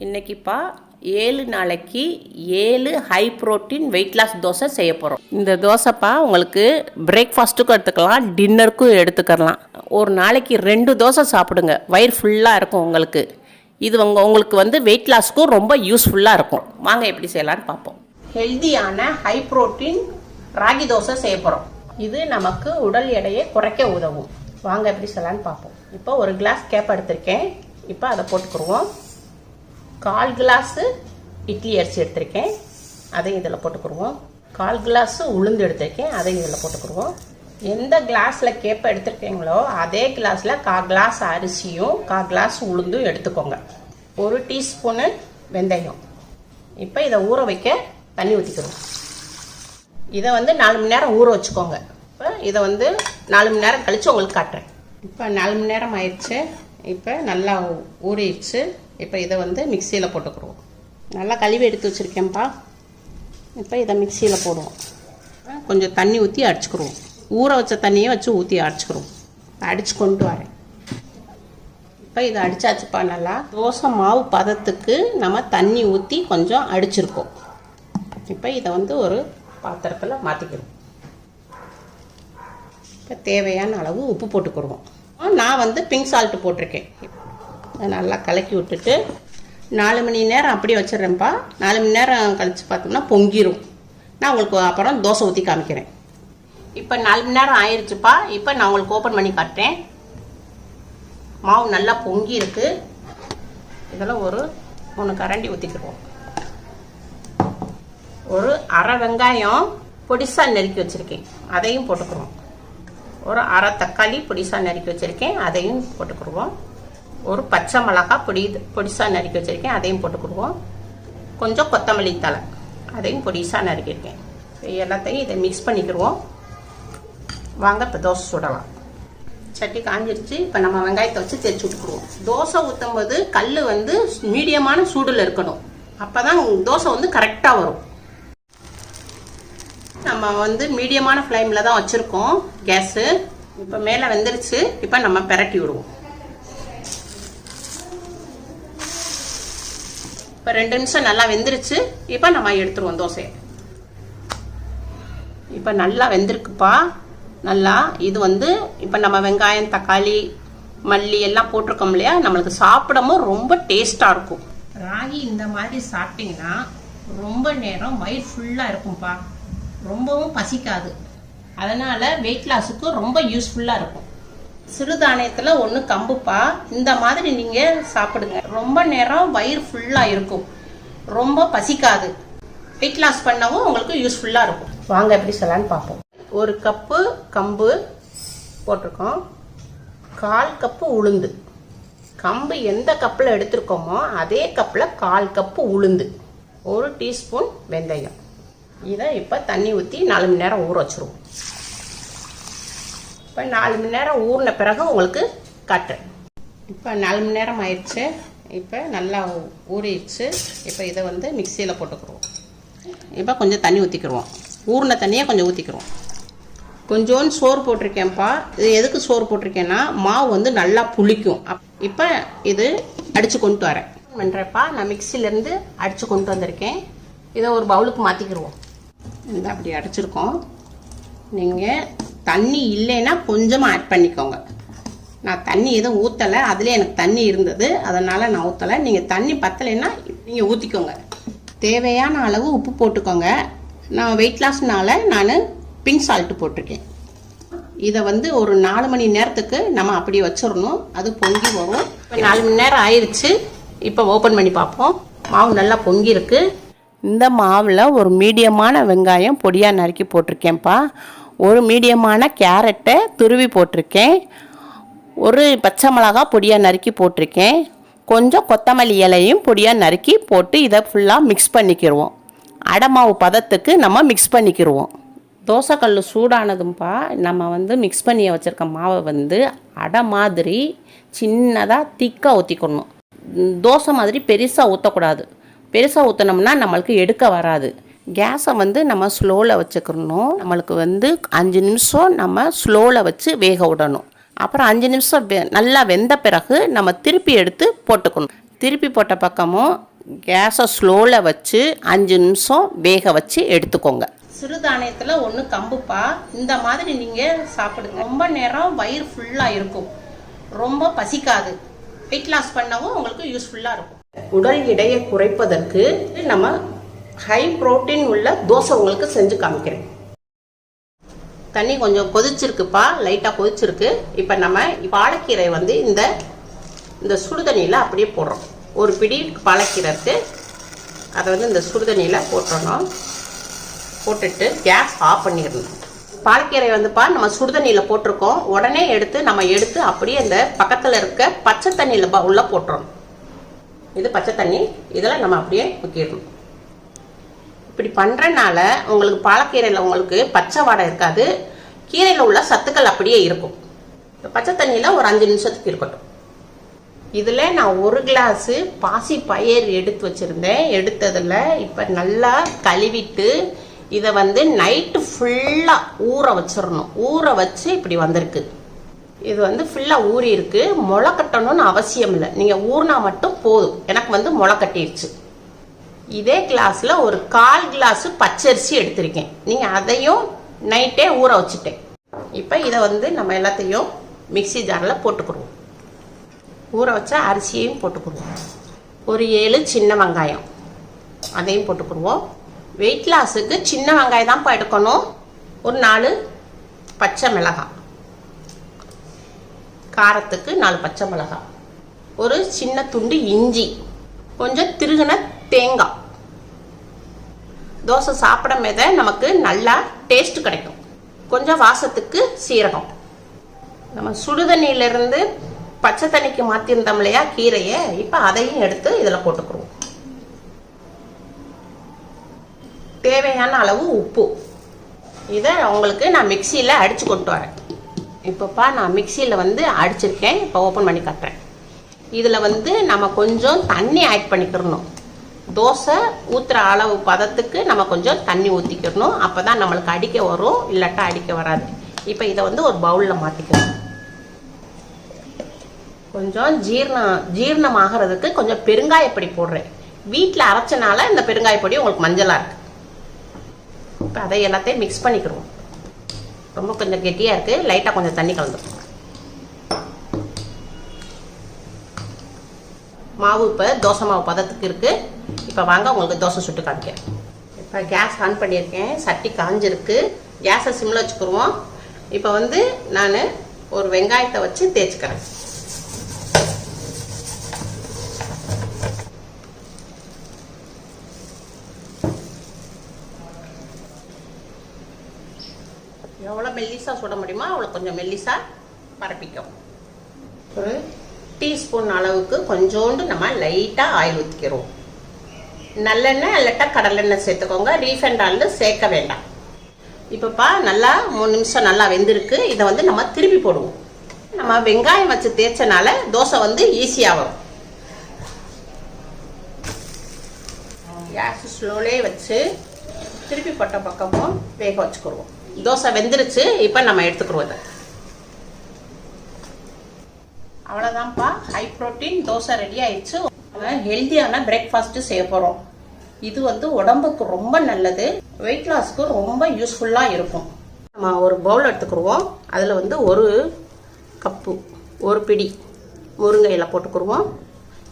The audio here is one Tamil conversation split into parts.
இன்றைக்கிப்பா 7 நாளைக்கு 7 high protein weight loss dosa செய்ய போகிறோம். இந்த தோசைப்பா உங்களுக்கு பிரேக்ஃபாஸ்ட்டுக்கும் எடுத்துக்கலாம், டின்னருக்கும் எடுத்துக்கலாம். ஒரு நாளைக்கு 2 தோசை சாப்பிடுங்க, வயிறு ஃபுல்லாக இருக்கும் உங்களுக்கு. இது உங்களுக்கு வந்து வெயிட் லாஸ்க்கும் ரொம்ப யூஸ்ஃபுல்லாக இருக்கும். வாங்க எப்படி செய்யலான்னு பார்ப்போம். ஹெல்தியான ஹை ப்ரோட்டீன் ராகி தோசை செய்ய போகிறோம். இது நமக்கு உடல் எடையை குறைக்க உதவும். வாங்க எப்படி செய்யலான்னு பார்ப்போம். இப்போ ஒரு கிளாஸ் கேப் எடுத்திருக்கேன். இப்போ அதை போட்டுக்குருவோம். 1/4 கிளாஸு இட்லி அரிசி எடுத்திருக்கேன், அதையும் இதில் போட்டுக்குருவோம். 1/4 கிளாஸு உளுந்து எடுத்திருக்கேன், அதையும் இதில் போட்டுக்குருவோம். எந்த கிளாஸில் கேப்பை எடுத்துருக்கீங்களோ அதே கிளாஸில் 1/4 கிளாஸ் அரிசியும் 1/4 கிளாஸ் உளுந்தும் எடுத்துக்கோங்க. 1 டீஸ்பூனு வெந்தயம். இப்போ இதை ஊற வைக்க தண்ணி ஊற்றிக்கிறோம். இதை வந்து 4 மணி நேரம் ஊற வச்சுக்கோங்க. இப்போ இதை வந்து 4 மணி நேரம் கழித்து உங்களுக்கு காட்டுறேன். இப்போ 4 மணி நேரம் ஆயிடுச்சு. இப்போ நல்லா ஊறிடுச்சு. இப்போ இதை வந்து மிக்சியில் போட்டுக்குருவோம். நல்லா கழுவி எடுத்து வச்சுருக்கேன்ப்பா. இப்போ இதை மிக்சியில் போடுவோம். கொஞ்சம் தண்ணி ஊற்றி அடிச்சுக்குருவோம். ஊற வச்ச தண்ணியை வச்சு ஊற்றி அடிச்சுக்குருவோம். அடித்து கொண்டு வரேன். இப்போ இதை அடித்தாச்சுப்பா. நல்லா தோசை மாவு பதத்துக்கு நம்ம தண்ணி ஊற்றி கொஞ்சம் அடிச்சிருக்கோம். இப்போ இதை வந்து ஒரு பாத்திரத்தில் மாற்றிக்கிறோம். இப்போ தேவையான அளவு உப்பு போட்டுக்கிடுவோம். நான் வந்து பிங்க் சால்ட்டு போட்டிருக்கேன். அதை நல்லா கலக்கி விட்டுட்டு 4 மணி நேரம் அப்படியே வச்சிடுறேன்ப்பா. 4 மணி நேரம் கழித்து பார்த்தோம்னா பொங்கிடும். நான் உங்களுக்கு அப்புறம் தோசை ஊற்றி காமிக்கிறேன். இப்போ 4 மணி நேரம் ஆயிடுச்சுப்பா. இப்போ நான் உங்களுக்கு ஓப்பன் பண்ணி காட்டுறேன். மாவு நல்லா பொங்கி இருக்கு. இதில் ஒரு 3 கரண்டி ஊற்றிக்கிடுவோம். ஒரு அரை வெங்காயம் பொடிசாக நறுக்கி வச்சுருக்கேன், அதையும் போட்டுக்குருவோம். ஒரு அரை தக்காளி பொடிசாக நறுக்கி வச்சுருக்கேன், அதையும் போட்டுக்குருவோம். ஒரு பச்சை மிளகாய் பொடிசாக நறுக்கி வச்சுருக்கேன், அதையும் போட்டுக்குருவோம். கொஞ்சம் கொத்தமல்லி தழை, அதையும் பொடிசாக நறுக்கியிருக்கேன். எல்லாத்தையும் இதை மிக்ஸ் பண்ணிக்கிடுவோம். வாங்க இப்போ தோசை சுடலாம். சட்டி காஞ்சிருச்சு. இப்போ நம்ம வெங்காயத்தை வச்சு தேய்ச்சி விட்டுக்குருவோம். தோசை ஊற்றும் போது கல் வந்து மீடியமான சூடில் இருக்கணும். அப்போ தான் தோசை வந்து கரெக்டாக வரும். நம்ம வந்து மீடியமான ஃப்ளேமில் தான் வச்சுருக்கோம் கேஸு. இப்போ மேலே வெந்துருச்சு. இப்போ நம்ம பிரட்டி விடுவோம். இப்போ 2 நிமிஷம் நல்லா வெந்துருச்சு. இப்போ நம்ம எடுத்துருவோம் தோசையை. இப்போ நல்லா வெந்திருக்குப்பா. நல்லா இது வந்து இப்போ நம்ம வெங்காயம் தக்காளி மல்லி எல்லாம் போட்டிருக்கோம் இல்லையா, நம்மளுக்கு சாப்பிடவும் ரொம்ப டேஸ்டாக இருக்கும். ராகி இந்த மாதிரி சாப்பிட்டீங்கன்னா ரொம்ப நேரம் வயிறு ஃபுல்லாக இருக்கும்ப்பா. ரொம்பவும் பசிக்காது. அதனால் வெயிட் லாஸுக்கு ரொம்ப யூஸ்ஃபுல்லாக இருக்கும். சிறுதானியத்தில் ஒன்று கம்புப்பா. இந்த மாதிரி நீங்கள் சாப்பிடுங்க. ரொம்ப நேரம் வயிறு ஃபுல்லாக இருக்கும், ரொம்ப பசிக்காது. வெயிட் லாஸ் பண்ணவும் உங்களுக்கு யூஸ்ஃபுல்லாக இருக்கும். வாங்க எப்படி சொல்லலான்னு பார்ப்போம். 1 கப்பு கம்பு போட்டிருக்கோம், 1/4 கப்பு உளுந்து. கம்பு எந்த கப்பில் எடுத்துருக்கோமோ அதே கப்பில் 1/4 கப்பு உளுந்து, 1 டீஸ்பூன் வெந்தயம். இதை இப்போ தண்ணி ஊற்றி 4 மணி நேரம் ஊற வச்சுருவோம். இப்போ 4 மணி நேரம் ஊறின பிறகு உங்களுக்கு காட்டுறேன். இப்போ 4 மணி நேரம் ஆயிடுச்சு. இப்போ நல்லா ஊறிடுச்சு. இப்போ இதை வந்து மிக்சியில் போட்டுக்கிடுவோம். இப்போ கொஞ்சம் தண்ணி ஊற்றிக்கிடுவோம். ஊறின தண்ணியை கொஞ்சம் ஊற்றிக்கிடுவோம். கொஞ்சோண்டு சோறு போட்டிருக்கேன்ப்பா. இது எதுக்கு சோறு போட்டிருக்கேன்னா மாவு வந்து நல்லா புளிக்கும். இப்போ இது அடித்து கொண்டு வரேன் பண்ணுறப்பா. நான் மிக்சிலேருந்து அடித்து கொண்டு வந்திருக்கேன். இதை ஒரு பவுலுக்கு மாற்றிக்கிடுவோம். இந்த அப்படி அடிச்சிருக்கோம். நீங்கள் தண்ணி இல்லைன்னா கொஞ்சமாக ஆட் பண்ணிக்கோங்க. நான் தண்ணி எதுவும் ஊற்றலை, அதில் எனக்கு தண்ணி இருந்தது, அதனால் நான் ஊற்றலை. நீங்கள் தண்ணி பத்தலைன்னா நீங்கள் ஊற்றிக்கோங்க. தேவையான அளவு உப்பு போட்டுக்கோங்க. நான் வெயிட் லாஸ்னால நான் பிங்க் சால்ட்டு போட்டிருக்கேன். இதை வந்து ஒரு 4 மணி நேரத்துக்கு நம்ம அப்படி வச்சிடணும். அது பொங்கி வரும். இப்போ 4 மணி நேரம் ஆயிடுச்சு. இப்போ ஓப்பன் பண்ணி பார்ப்போம். மாவு நல்லா பொங்கி இருக்கு. இந்த மாவில் ஒரு மீடியமான வெங்காயம் பொடியாக நறுக்கி போட்டிருக்கேன்ப்பா. ஒரு மீடியமான கேரட்டை துருவி போட்டிருக்கேன். ஒரு பச்சை மிளகாய் பொடியாக நறுக்கி போட்டிருக்கேன். கொஞ்சம் கொத்தமல்லி இலையும் பொடியாக நறுக்கி போட்டு இதை ஃபுல்லாக மிக்ஸ் பண்ணிக்கிடுவோம். அடை மாவு பதத்துக்கு நம்ம மிக்ஸ் பண்ணிக்கிடுவோம். தோசைக்கல் சூடானதும்ப்பா. நம்ம வந்து மிக்ஸ் பண்ணி வச்சுருக்க மாவை வந்து அடை மாதிரி சின்னதாக திக்காக ஊற்றிக்கணும். தோசை மாதிரி பெருசாக ஊற்றக்கூடாது. பெருசாக ஊற்றினோம்னா நம்மளுக்கு எடுக்க வராது. கேஸை வந்து நம்ம ஸ்லோவில் வச்சுக்கணும். நம்மளுக்கு வந்து 5 நிமிஷம் நம்ம ஸ்லோவில் வச்சு வேக விடணும். அப்புறம் 5 நிமிஷம் நல்லா வெந்த பிறகு நம்ம திருப்பி எடுத்து போட்டுக்கணும். திருப்பி போட்ட பக்கமும் கேஸை ஸ்லோவில் வச்சு 5 நிமிஷம் வேக வச்சு எடுத்துக்கோங்க. சிறுதானியத்தில் ஒன்று கம்புப்பா, இந்த மாதிரி நீங்கள் சாப்பிடுங்க. ரொம்ப நேரம் வயிறு ஃபுல்லாக இருக்கும், ரொம்ப பசிக்காது, வெயிட் லாஸ் பண்ணவும் உங்களுக்கு யூஸ்ஃபுல்லாக இருக்கும். உடல் எடையை குறைப்பதற்கு நம்ம ஹை புரோட்டீன் உள்ள தோசை உங்களுக்கு செஞ்சு காமிக்கிறேன். தண்ணி கொஞ்சம் கொதிச்சிருக்குப்பா, லைட்டாக கொதிச்சிருக்கு. இப்போ நம்ம பாலக்கீரை வந்து இந்த சுடுதண்ணியில் அப்படியே போடுறோம். ஒரு பிடி பாலக்கீரை இருக்குது, அதை வந்து இந்த சுடுதண்ணியில் போட்டுறணும். போட்டுட்டு கேஸ் ஆஃப் பண்ணிடணும். பாலக்கீரை வந்துப்பா நம்ம சுடுதண்ணியில் போட்டிருக்கோம், உடனே நம்ம எடுத்து அப்படியே இந்த பக்கத்தில் இருக்க பச்சை தண்ணியில் உள்ளே போட்டுறணும். இது பச்சை தண்ணி, இதில் நம்ம அப்படியே ஊற்றிடணும். இப்படி பண்ணுறனால உங்களுக்கு பாலக்கீரையில் உங்களுக்கு பச்சை வாடை இருக்காது, கீரையில் உள்ள சத்துக்கள் அப்படியே இருக்கும். பச்சை தண்ணியில் ஒரு 5 நிமிஷத்துக்கு இருக்கட்டும். இதில் நான் 1 கிளாஸு பாசி பயிர் எடுத்து வச்சுருந்தேன். எடுத்ததில் இப்போ நல்லா கழுவிட்டு இதை வந்து நைட்டு ஃபுல்லாக ஊற வச்சிடணும். ஊற வச்சு இப்படி வந்திருக்கு. இது வந்து ஃபுல்லாக ஊறி இருக்கு. முளை கட்டணும்னு அவசியம் இல்லை, நீங்கள் ஊறினா மட்டும் போதும். எனக்கு வந்து முளை கட்டிடுச்சு. இதே கிளாஸில் ஒரு 1/4 கிளாஸு பச்சரிசி எடுத்திருக்கேன். நீங்கள் அதையும் நைட்டே ஊற வச்சுட்டேன். இப்போ இதை வந்து நம்ம எல்லாத்தையும் மிக்சி ஜாரில் போட்டுக்கிடுவோம். ஊற வச்ச அரிசியையும் போட்டுக்கிடுவோம். ஒரு 7 சின்ன வெங்காயம் அதையும் போட்டுக்கிடுவோம். வெயிட் லாஸுக்கு சின்ன வெங்காயம் தான் எடுக்கணும். ஒரு 4 பச்சை மிளகாய், காரத்துக்கு 4 பச்சை மிளகாய், ஒரு சின்ன துண்டு இஞ்சி, கொஞ்சம் திருகின தேங்காய். தோசை சாப்பிடும் போது நமக்கு நல்லா டேஸ்ட் கிடைக்கும். கொஞ்சம் வாசத்துக்கு சீரகம். நம்ம சுடுதண்ணியிலிருந்து பச்சை தண்ணிக்கு மாற்றிருந்தோம் இல்லையா கீரையை, இப்போ அதையும் எடுத்து இதில் போட்டுக்குருவோம். தேவையான அளவு உப்பு. இதை உங்களுக்கு நான் மிக்சியில் அடித்து கொண்டு வரேன். இப்போப்பா நான் மிக்சியில் வந்து அடிச்சிருக்கேன். இப்போ ஓப்பன் பண்ணி காட்டுறேன். இதில் வந்து நம்ம கொஞ்சம் தண்ணி ஆட் பண்ணிக்கிறணும். தோசை ஊற்றுற அளவு பதத்துக்கு நம்ம கொஞ்சம் தண்ணி ஊற்றிக்கிறணும். அப்போ தான் நம்மளுக்கு அடிக்க வரும், இல்லாட்டா அடிக்க வராது. இப்போ இதை வந்து ஒரு பவுலில் மாற்றிக்கணும். கொஞ்சம் ஜீரணம் ஆகிறதுக்கு கொஞ்சம் பெருங்காயப்பொடி போடுறேன். வீட்டில் அரைச்சனால இந்த பெருங்காயப்பொடி உங்களுக்கு மஞ்சளாக இருக்குது. இப்போ அதை எல்லாத்தையும் மிக்ஸ் பண்ணிக்கிறோம். ரொம்ப கொஞ்சம் கெட்டியாக இருக்குது, லைட்டாக கொஞ்சம் தண்ணி கலந்துருக்கோம். மாவு இப்போ தோசை மாவு பதத்துக்கு இருக்குது. இப்போ வாங்க உங்களுக்கு தோசை சுட்டு காமிக்கிறேன். இப்போ கேஸ் ஆன் பண்ணியிருக்கேன், சட்டி காஞ்சிருக்கு. கேஸை சிம்மில் வச்சுக்கிடுவோம். இப்போ வந்து நான் ஒரு வெங்காயத்தை வச்சு தேய்ச்சிக்கிறேன். எவ்வளோ மெல்லிசாக சுட முடியுமோ அவ்வளோ கொஞ்சம் மெல்லிசாக பரப்பிக்கும். ஒரு டீஸ்பூன் அளவுக்கு கொஞ்சோண்டு நம்ம லைட்டாக ஆயில் ஊற்றிக்கிறோம். நல்லெண்ணெய் இல்லாட்டா கடலெண்ணெய் சேர்த்துக்கோங்க, ரீஃபைண்ட் ஆயில் சேர்க்க வேண்டாம். இப்போப்பா நல்லா 3 நிமிஷம் நல்லா வெந்திருக்கு. இதை வந்து நம்ம திருப்பி போடுவோம். நம்ம வெங்காயம் வச்சு தேய்ச்சனால தோசை வந்து ஈஸியாக வரும். கேஸ் ஸ்லோலே வச்சு திருப்பி போட்ட பக்கமும் வேக வச்சுக்கிடுவோம். தோசை வெந்துருச்சு. இப்போ நம்ம எடுத்துக்கிடுவோம். இதை அவ்வளோதான்ப்பா, ஹை ப்ரோட்டீன் தோசை ரெடி ஆயிடுச்சு. ஹெல்த்தியான பிரேக்ஃபாஸ்ட்டு செய்ய போகிறோம். இது வந்து உடம்புக்கு ரொம்ப நல்லது, வெயிட் லாஸ்க்கு ரொம்ப யூஸ்ஃபுல்லாக இருக்கும். நம்ம ஒரு பவுல் எடுத்துக்கிடுவோம். அதில் வந்து 1 கப்பு 1 பிடி முருங்கை இலை போட்டுக்கிடுவோம்.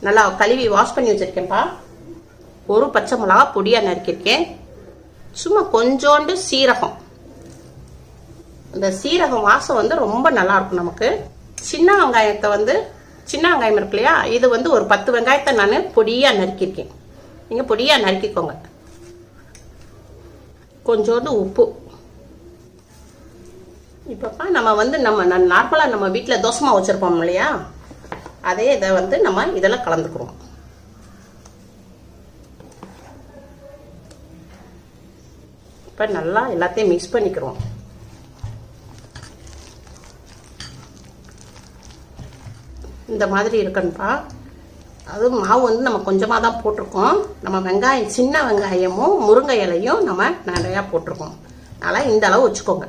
நல்லா கழுவி வாஷ் பண்ணி வச்சுருக்கேன்ப்பா. 1 பச்சை மிளகா பொடியாக நறுக்கியிருக்கேன். சும்மா கொஞ்சோண்டு சீரகம். இந்த சீரகம் வாசம் வந்து ரொம்ப நல்லாயிருக்கும் நமக்கு. சின்ன வெங்காயத்தை வந்து சின்ன வெங்காயம் இருக்கு இல்லையா, இது வந்து ஒரு 10 வெங்காயத்தை நான் பொடியாக நறுக்கியிருக்கேன். நீங்கள் பொடியாக நறுக்கிக்கோங்க. கொஞ்சோண்டு உப்பு. இப்போப்பா நம்ம வந்து நார்மலாக நம்ம வீட்டில் தோசை மாவு வச்சுருப்போம் இல்லையா, அதே இதை வந்து நம்ம இதெல்லாம் கலந்துக்குறோம். இப்போ நல்லா எல்லாத்தையும் மிக்ஸ் பண்ணிக்கிறோம். இந்த மாதிரி இருக்கணும்ப்பா. அதுவும் மாவு வந்து நம்ம கொஞ்சமாக தான் போட்டிருக்கோம். நம்ம வெங்காயம் சின்ன வெங்காயமும் முருங்கை இலையும் நம்ம நிறையா போட்டிருக்கோம். அதனால் இந்த அளவு வச்சுக்கோங்க.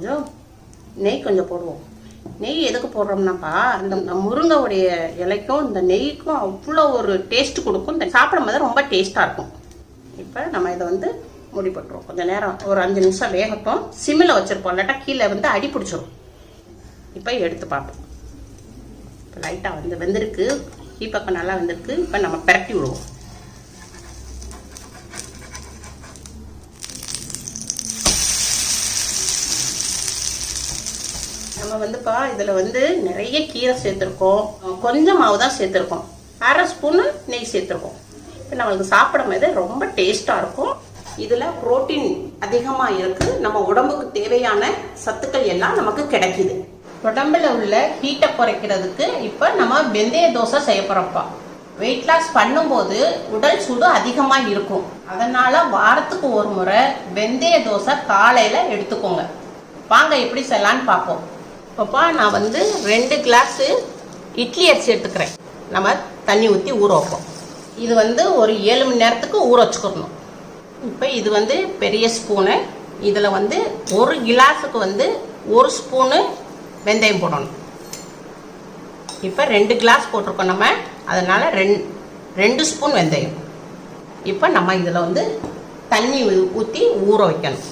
கொஞ்சம் நெய் கொஞ்சம் போடுவோம். நெய் எதுக்கு போடுறோம்னாப்பா, இந்த முருங்கையுடைய இலைக்கும் இந்த நெய்க்கும் அவ்வளோ ஒரு டேஸ்ட் கொடுக்கும். இந்த சாப்பிடும் போது ரொம்ப டேஸ்ட்டாக இருக்கும். இப்போ நம்ம இதை வந்து மூடி போட்டுருவோம். கொஞ்சம் நேரம் ஒரு 5 நிமிஷம் வேகட்டும். சிம்மில் வச்சுருப்போம், இல்லாட்டா கீழே வந்து அடி பிடிச்சிரும். இப்போ எடுத்து பார்ப்போம். இப்போ லைட்டாக வந்து வெந்திருக்கு, பக்கம் நல்லா வெந்திருக்கு. இப்போ நம்ம பிரட்டி விடுவோம். நம்ம வந்துப்பா இதில் வந்து நிறைய கீரை சேர்த்துருக்கோம், கொஞ்சம் மாவு தான் சேர்த்துருக்கோம், 1/2 ஸ்பூனு நெய் சேர்த்துருக்கோம். இப்போ நம்மளுக்கு சாப்பிடும் போது ரொம்ப டேஸ்ட்டாக இருக்கும். இதில் புரோட்டீன் அதிகமாக இருக்குது. நம்ம உடம்புக்கு தேவையான சத்துக்கள் எல்லாம் நமக்கு கிடைக்குது. உடம்புல உள்ள ஹீட்டை குறைக்கிறதுக்கு இப்போ நம்ம வெந்தய தோசை செய்ய போகிறோம்ப்பா. வெயிட் லாஸ் பண்ணும்போது உடல் சூடு அதிகமாக இருக்கும். அதனால் வாரத்துக்கு ஒரு முறை வெந்தய தோசை காலையில் எடுத்துக்கோங்க. வாங்க எப்படி செய்யலான்னு பார்ப்போம். இப்போப்பா நான் வந்து 2 கிளாஸு இட்லி அரிசி எடுத்துக்கிறேன். நம்ம தண்ணி ஊற்றி ஊற வைப்போம். இது வந்து ஒரு 7 மணி நேரத்துக்கு ஊற வச்சுக்கணும். இப்போ இது வந்து பெரிய ஸ்பூனு. இதில் வந்து 1 கிளாஸுக்கு வந்து 1 ஸ்பூனு வெந்தயம் போடணும். இப்போ 2 கிளாஸ் போட்டிருக்கோம் நம்ம, அதனால் 2 ஸ்பூன் வெந்தயம். இப்போ நம்ம இதில் வந்து தண்ணி ஊற்றி ஊற வைக்கணும்.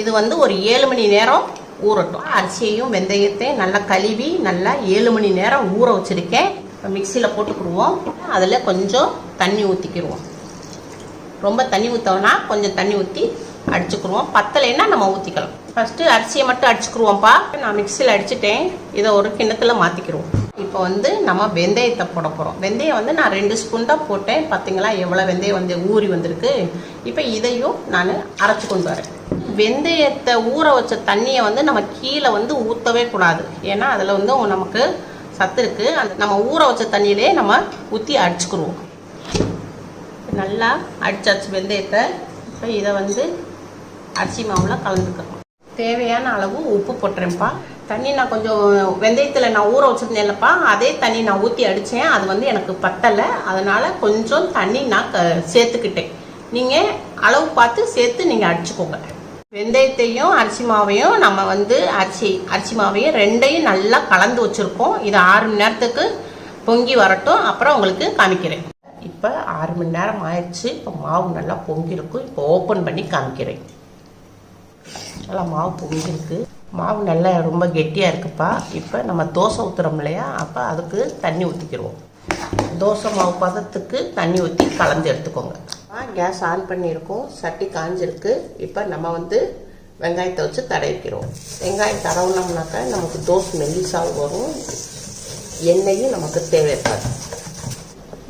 இது வந்து ஒரு 7 மணி நேரம் ஊறட்டும். அரிசியையும் வெந்தயத்தையும் நல்லா கழுவி நல்லா 7 மணி நேரம் ஊற வச்சுருக்கேன். இப்போ மிக்சியில் போட்டுக்கிடுவோம். அதில் கொஞ்சம் தண்ணி ஊற்றிக்கிடுவோம். ரொம்ப தண்ணி ஊற்றோன்னா கொஞ்சம் தண்ணி ஊற்றி அடிச்சுக்கிடுவோம். பத்தலைன்னா நம்ம ஊற்றிக்கலாம். ஃபஸ்ட்டு அரிசியை மட்டும் அடிச்சுக்கிடுவோம்ப்பா. நான் மிக்சியில் அடிச்சுட்டேன். இதை ஒரு கிண்ணத்தில் மாற்றிக்கிடுவோம். இப்போ வந்து நம்ம வெந்தயத்தை போட போகிறோம். வெந்தயம் வந்து நான் 2 ஸ்பூன் தான் போட்டேன். பார்த்தீங்களா எவ்வளோ வெந்தயம் வந்து ஊறி வந்திருக்கு. இப்போ இதையும் நான் அரைச்சி கொண்டு வரேன். வெந்தயத்தை ஊற வச்ச தண்ணியை வந்து நம்ம கீழே வந்து ஊற்றவே கூடாது. ஏன்னா அதில் வந்து நமக்கு சத்து இருக்குது. அந்த நம்ம ஊற வச்ச தண்ணியிலே நம்ம ஊற்றி அடிச்சுக்கிடுவோம். நல்லா அடிச்சாச்சு வெந்தயத்தை. இப்போ இதை வந்து அரிசி மாவில் கலந்துக்கிறோம். தேவையான அளவு உப்பு போட்டுறேன்ப்பா. தண்ணி நான் கொஞ்சம் வெந்தயத்தில் நான் ஊற வச்சுருந்தேன்லப்பா, அதே தண்ணி நான் ஊற்றி அடித்தேன். அது வந்து எனக்கு பத்தலை, அதனால் கொஞ்சம் தண்ணி நான் சேர்த்துக்கிட்டேன். நீங்கள் அளவு பார்த்து சேர்த்து நீங்கள் அடிச்சுக்கோங்க. வெந்தயத்தையும் அரிசி மாவையும் நம்ம வந்து அரிசி மாவையும் 2ஐயும் நல்லா கலந்து வச்சுருக்கோம். இது 6 மணி நேரத்துக்கு பொங்கி வரட்டும், அப்புறம் உங்களுக்கு காமிக்கிறேன். இப்போ 6 மணி நேரம் ஆயிடுச்சு. இப்போ மாவு நல்லா பொங்கியிருக்கும். இப்போ ஓப்பன் பண்ணி காமிக்கிறேன். நல்லா மாவு பொங்கியிருக்கு. மாவு நல்லா ரொம்ப கெட்டியாக இருக்குப்பா. இப்போ நம்ம தோசை ஊற்றுறோம் இல்லையா, அப்போ அதுக்கு தண்ணி ஊற்றிக்கிடுவோம். தோசை மாவு பதத்துக்கு தண்ணி ஊற்றி கலந்து எடுத்துக்கோங்க. கேஸ் ஆன் பண்ணியிருக்கோம், சட்டி காஞ்சிருக்கு. இப்போ நம்ம வந்து வெங்காயத்தை வச்சு தடவிக்கிறோம். வெங்காயம் தடவுனோம்னாக்கா நமக்கு தோசை மெல்லிசாக வரும். எண்ணெயும் நமக்கு தேவைப்படாது.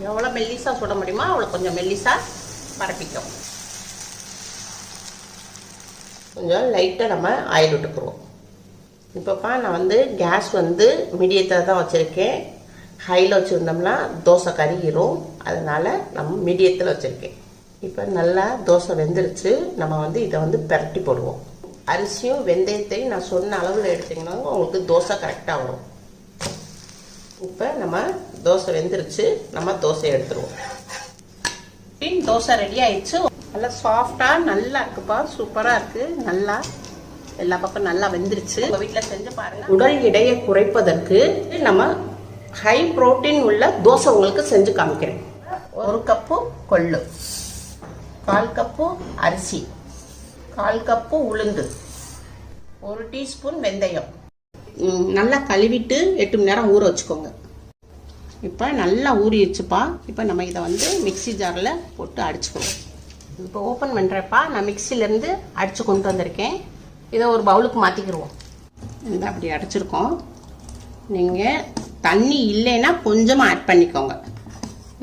எவ்வளோ மெல்லிசாக சுட முடியுமோ அவ்வளோ கொஞ்சம் மெல்லிசாக பரப்பிக்கும். கொஞ்சம் லைட்டாக நம்ம ஆயில் விட்டுக்குருவோம். இப்போப்பா நான் வந்து கேஸ் வந்து மீடியத்தில் தான் வச்சுருக்கேன். ஹையில் வச்சுருந்தோம்னா தோசை கருகிரும். அதனால் நம்ம மீடியத்தில் வச்சுருக்கேன். இப்போ நல்லா தோசை வெந்துருச்சு. நம்ம வந்து இதை வந்து பிரட்டி போடுவோம். அரிசியும் வெந்தயத்தையும் நான் சொன்ன அளவில் எடுத்திங்கன்னா உங்களுக்கு தோசை கரெக்டாக வரும். இப்போ நம்ம தோசை வெந்துருச்சு. நம்ம தோசையை எடுத்துருவோம். தோசை ரெடி ஆயிடுச்சு. நல்லா சாஃப்டாக நல்லா இருக்குப்பா, சூப்பராக இருக்குது. நல்லா எல்லா பக்கம் நல்லா வெந்துருச்சு. உங்கள் வீட்டில் செஞ்சு பாருங்கள். உடல் எடையை குறைப்பதற்கு நம்ம ஹை புரோட்டீன் உள்ள தோசை உங்களுக்கு செஞ்சு காமிக்கிறேன். 1 கப்பு கொள்ளு, 1/4 கப்பு அரிசி, 1/4 கப்பு உளுந்து, 1 டீஸ்பூன் வெந்தயம். நல்லா கழுவிட்டு 8 மணி நேரம் ஊற வச்சுக்கோங்க. இப்போ நல்லா ஊறிடுச்சுப்பா. இப்போ நம்ம இதை வந்து மிக்சி ஜாரில் போட்டு அடிச்சுக்குவோம். இப்போ ஓப்பன் பண்ணுறப்பா, நான் மிக்சிலேருந்து அடித்து கொண்டு வந்திருக்கேன். இதை ஒரு பவுலுக்கு மாற்றிக்கிடுவோம். இந்த அப்படி அடிச்சிருக்கோம். நீங்கள் தண்ணி இல்லைன்னா கொஞ்சமாக ஆட் பண்ணிக்கோங்க.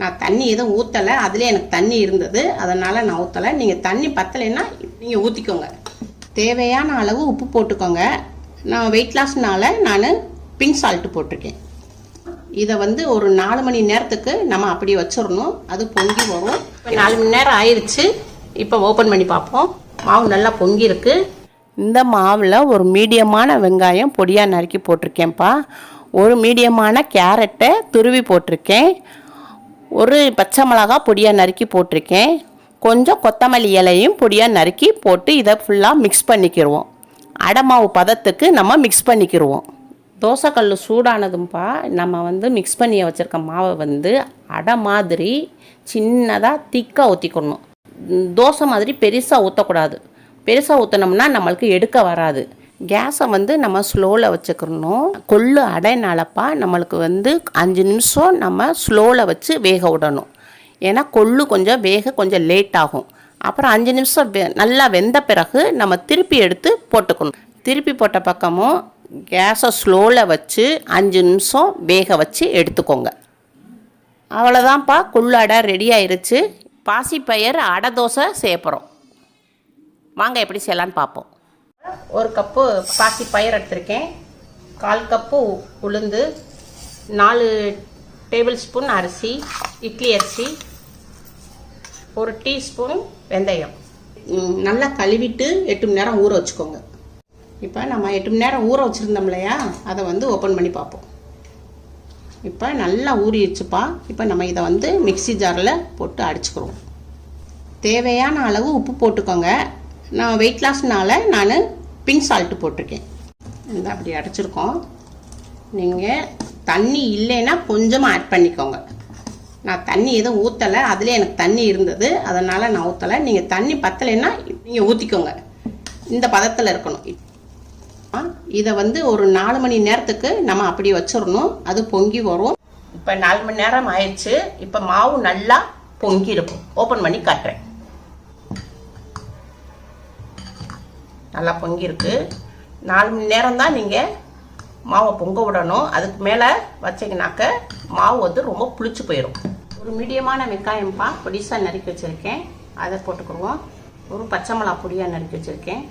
நான் தண்ணி எதுவும் ஊற்றலை, அதிலே எனக்கு தண்ணி இருந்தது, அதனால் நான் ஊற்றலை. நீங்கள் தண்ணி பத்தலைன்னா நீங்கள் ஊற்றிக்கோங்க. தேவையான அளவு உப்பு போட்டுக்கோங்க. நான் வெயிட் லாஸ்னால நான் பிங்க் சால்ட்டு போட்டிருக்கேன். இதை வந்து ஒரு 4 மணி நேரத்துக்கு நம்ம அப்படி வச்சிடணும். அது பொங்கி வரும். இப்போ 4 மணி நேரம் ஆயிடுச்சு. இப்போ ஓப்பன் பண்ணி பார்ப்போம். மாவு நல்லா பொங்கி இருக்கு. இந்த மாவில் ஒரு மீடியமான வெங்காயம் பொடியாக நறுக்கி போட்டிருக்கேன்ப்பா. ஒரு மீடியமான கேரட்டை துருவி போட்டிருக்கேன். ஒரு பச்சை மிளகாய் பொடியாக நறுக்கி போட்டிருக்கேன். கொஞ்சம் கொத்தமல்லி இலையும் பொடியாக நறுக்கி போட்டு இதை ஃபுல்லாக மிக்ஸ் பண்ணிக்கிடுவோம். அடை மாவு பதத்துக்கு நம்ம மிக்ஸ் பண்ணிக்கிடுவோம். தோசைக்கல் சூடானதும்பா நம்ம வந்து மிக்ஸ் பண்ணி வச்சுருக்க மாவை வந்து அடை மாதிரி சின்னதாக திக்காக ஊற்றிக்கணும். தோசை மாதிரி பெருசாக ஊற்றக்கூடாது. பெருசாக ஊற்றினோம்னா நம்மளுக்கு எடுக்க வராது. கேஸை வந்து நம்ம ஸ்லோவில் வச்சுக்கணும். கொள்ளு அடைனாலப்பா நம்மளுக்கு வந்து 5 நிமிஷம் நம்ம ஸ்லோவில் வச்சு வேக விடணும். ஏன்னா கொள்ளு கொஞ்சம் வேக கொஞ்சம் லேட் ஆகும். அப்புறம் 5 நிமிஷம் நல்லா வெந்த பிறகு நம்ம திருப்பி எடுத்து போட்டுக்கணும். திருப்பி போட்ட பக்கமும் கேஸை ஸ்லோவில் வச்சு 5 நிமிஷம் வேக வச்சு எடுத்துக்கோங்க. அவ்வளோதான்ப்பா, கொள்ளு அடை ரெடி ஆயிடுச்சு. பாசிப்பயிறு அடை தோசை செய்ய போகிறோம். வாங்க எப்படி செய்யலான்னு பார்ப்போம். 1 கப்பு பாசிப்பயிறு எடுத்திருக்கேன். 1/4 கப்பு உளுந்து, 4 டேபிள் ஸ்பூன் அரிசி, இட்லி அரிசி, 1 டீஸ்பூன் வெந்தயம். நல்லா கழுவிட்டு 8 மணி நேரம் ஊற வச்சுக்கோங்க. இப்போ நம்ம 8 மணி நேரம் ஊற வச்சுருந்தோம் இல்லையா, அதை வந்து ஓப்பன் பண்ணி பார்ப்போம். இப்போ நல்லா ஊறிடுச்சுப்பா. இப்போ நம்ம இதை வந்து மிக்ஸி ஜாரில் போட்டு அடிச்சுக்கிறோம். தேவையான அளவு உப்பு போட்டுக்கோங்க. நான் வெயிட் லாஸ்னால நான் பிங்க் சால்ட்டு போட்டிருக்கேன். இந்த அப்படி அடைச்சிருக்கோம். நீங்கள் தண்ணி இல்லைன்னா கொஞ்சமாக ஆட் பண்ணிக்கோங்க. நான் தண்ணி எதுவும் ஊற்றலை, அதிலே எனக்கு தண்ணி இருந்தது, அதனால் நான் ஊற்றலை. நீங்கள் தண்ணி பத்தலைன்னா நீங்கள் ஊற்றிக்கோங்க. இந்த பதத்தில் இருக்கணும். இதை வந்து ஒரு 4 மணி நேரத்துக்கு நம்ம அப்படி வச்சிடணும். அது பொங்கி வரும். இப்போ 4 மணி நேரம் ஆயிடுச்சு. இப்போ மாவு நல்லா பொங்கி இருக்கும். ஓப்பன் பண்ணி காட்டுறேன். நல்லா பொங்கியிருக்கு. 4 மணி நேரம் தான் நீங்கள் மாவை பொங்க விடணும். அதுக்கு மேலே வச்சிங்கனாக்க மாவு வந்து ரொம்ப புளிச்சு போயிடும். ஒரு மீடியமான வெங்காயம்ப்பா பொடிசாக நறுக்கி வச்சுருக்கேன், அதை போட்டுக்குருவோம். ஒரு பச்சை மிளகா பொடியாக நறுக்கி வச்சுருக்கேன்.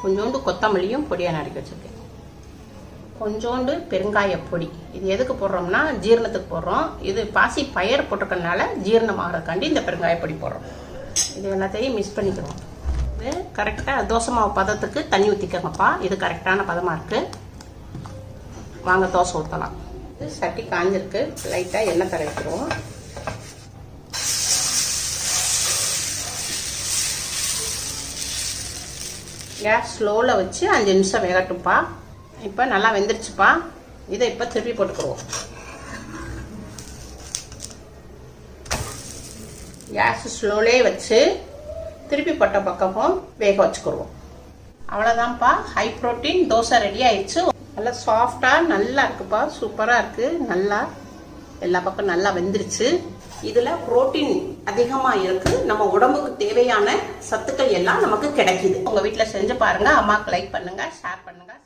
கொஞ்சோண்டு கொத்தமல்லியும் பொடியாக நறுக்கி வச்சுருக்கேன். கொஞ்சோண்டு பெருங்காய பொடி. இது எதுக்கு போடுறோம்னா ஜீரணத்துக்கு போடுறோம். இது பாசி பயிர் போட்டிருக்கனால ஜீரணமாகறக்காண்டி இந்த பெருங்காய பொடி போடுறோம். இது எல்லாத்தையும் மிக்ஸ் பண்ணிக்கிறோம். இது கரெக்டாக தோசை மாவு பதத்துக்கு தண்ணி ஊற்றிக்கங்கப்பா. இது கரெக்டான பதமாக இருக்குது. வாங்க தோசை ஊற்றலாம். இது சட்டி காஞ்சிருக்கு. லைட்டாக எண்ணெய் தர வைக்கிறோம். கேஸ் ஸ்லோவில் வச்சு 5 நிமிஷம் வேகட்டும்ப்பா. இப்போ நல்லா வெந்துருச்சுப்பா. இதை இப்போ திருப்பி போட்டுக்குருவோம். கேஸ் ஸ்லோலே வச்சு திருப்பி போட்ட பக்கமும் வேக வச்சுக்குருவோம். அவ்வளோதான்ப்பா, ஹை ப்ரோட்டீன் தோசை ரெடி ஆயிடுச்சு. நல்லா சாஃப்டாக நல்லா இருக்குப்பா, சூப்பராக இருக்குது. நல்லா எல்லா பக்கம் நல்லா வெந்துருச்சு. இதில் புரோட்டீன் அதிகமாக இருக்குது. நம்ம உடம்புக்கு தேவையான சத்துக்கள் எல்லாம் நமக்கு கிடைக்குது. உங்கள் வீட்டில் செஞ்சு பாருங்கள். அம்மாவுக்கு லைக் பண்ணுங்கள், ஷேர் பண்ணுங்கள்.